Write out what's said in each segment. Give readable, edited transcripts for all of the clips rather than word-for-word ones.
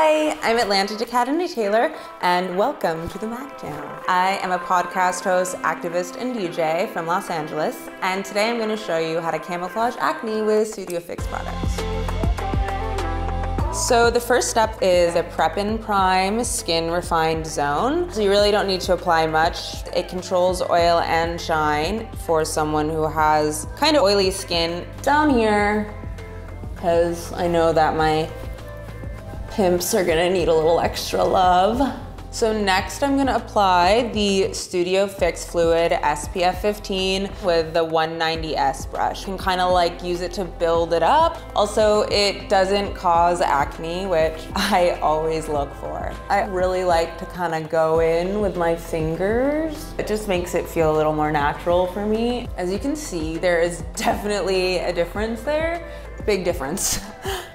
Hi, I'm Atlanta Cadenet Taylor, and welcome to the MAC channel. I am a podcast host, activist, and DJ from Los Angeles, and today I'm going to show you how to camouflage acne with Studio Fix products. So the first step is a prep and prime skin refined zone. So you really don't need to apply much. It controls oil and shine for someone who has kind of oily skin. Down here, because I know that my pimps are gonna need a little extra love. So next I'm gonna apply the Studio Fix Fluid SPF 15 with the 190S brush. You can kind of like use it to build it up. Also, it doesn't cause acne, which I always look for. I really like to kind of go in with my fingers. It just makes it feel a little more natural for me. As you can see, there is definitely a difference there. Big difference.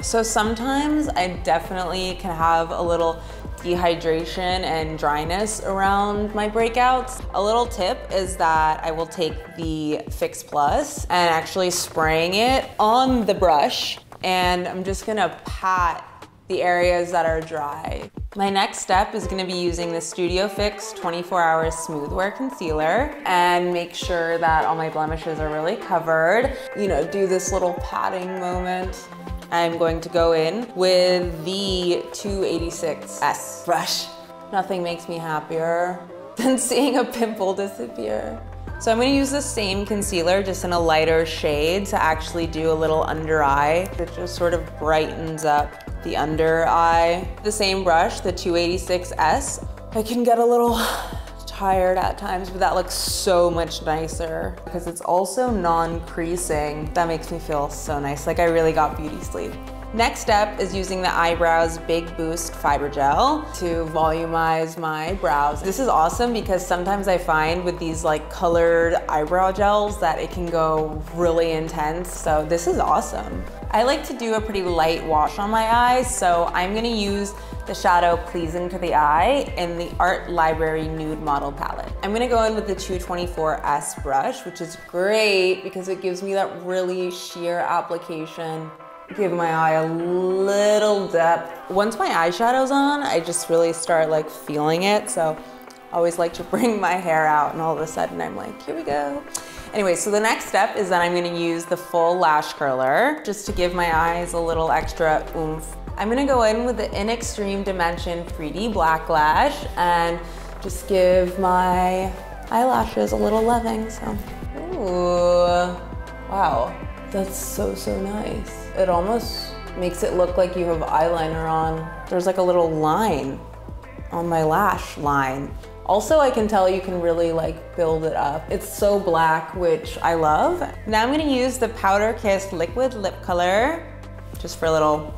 So sometimes I definitely can have a little dehydration and dryness around my breakouts. A little tip is that I will take the Fix Plus and actually spraying it on the brush, and I'm just gonna pat the areas that are dry. My next step is gonna be using the Studio Fix 24-Hour Smooth Wear Concealer and make sure that all my blemishes are really covered. You know, do this little patting moment. I'm going to go in with the 286S brush. Nothing makes me happier than seeing a pimple disappear. So I'm gonna use the same concealer, just in a lighter shade, to actually do a little under eye. It just sort of brightens up the under eye. The same brush, the 286S. I can get a little tired at times, but that looks so much nicer because it's also non-creasing. That makes me feel so nice, like I really got beauty sleep. Next step is using the Eyebrows Big Boost Fiber Gel to volumize my brows. This is awesome because sometimes I find with these like colored eyebrow gels that it can go really intense, so this is awesome. I like to do a pretty light wash on my eyes, so I'm gonna use the shadow Pleasing to the Eye in the Art Library Nude Model Palette. I'm gonna go in with the 224S brush, which is great because it gives me that really sheer application. Give my eye a little depth. Once my eyeshadow's on, I just really start like feeling it, so I always like to bring my hair out and all of a sudden I'm like, here we go. Anyway, so the next step is that I'm gonna use the full lash curler just to give my eyes a little extra oomph. I'm gonna go in with the In Extreme Dimension 3D Black Lash and just give my eyelashes a little loving, so. Ooh, wow, that's so, so nice. It almost makes it look like you have eyeliner on. There's like a little line on my lash line. Also, I can tell you can really like build it up. It's so black, which I love. Now I'm gonna use the Powder Kiss Liquid Lip Color, just for a little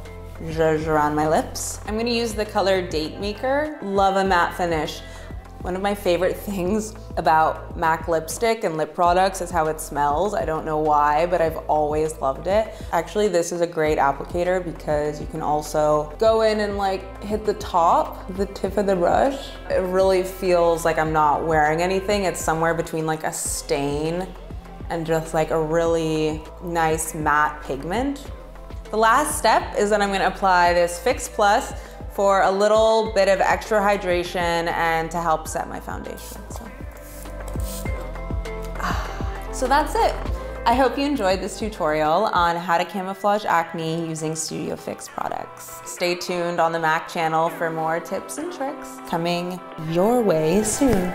zhuzh around my lips. I'm gonna use the color Date Maker. Love a matte finish. One of my favorite things about MAC lipstick and lip products is how it smells. I don't know why, but I've always loved it. Actually, this is a great applicator because you can also go in and like hit the top, the tip of the brush. It really feels like I'm not wearing anything. It's somewhere between like a stain and just like a really nice matte pigment. The last step is that I'm gonna apply this Fix Plus for a little bit of extra hydration and to help set my foundation. So that's it. I hope you enjoyed this tutorial on how to camouflage acne using Studio Fix products. Stay tuned on the MAC channel for more tips and tricks coming your way soon.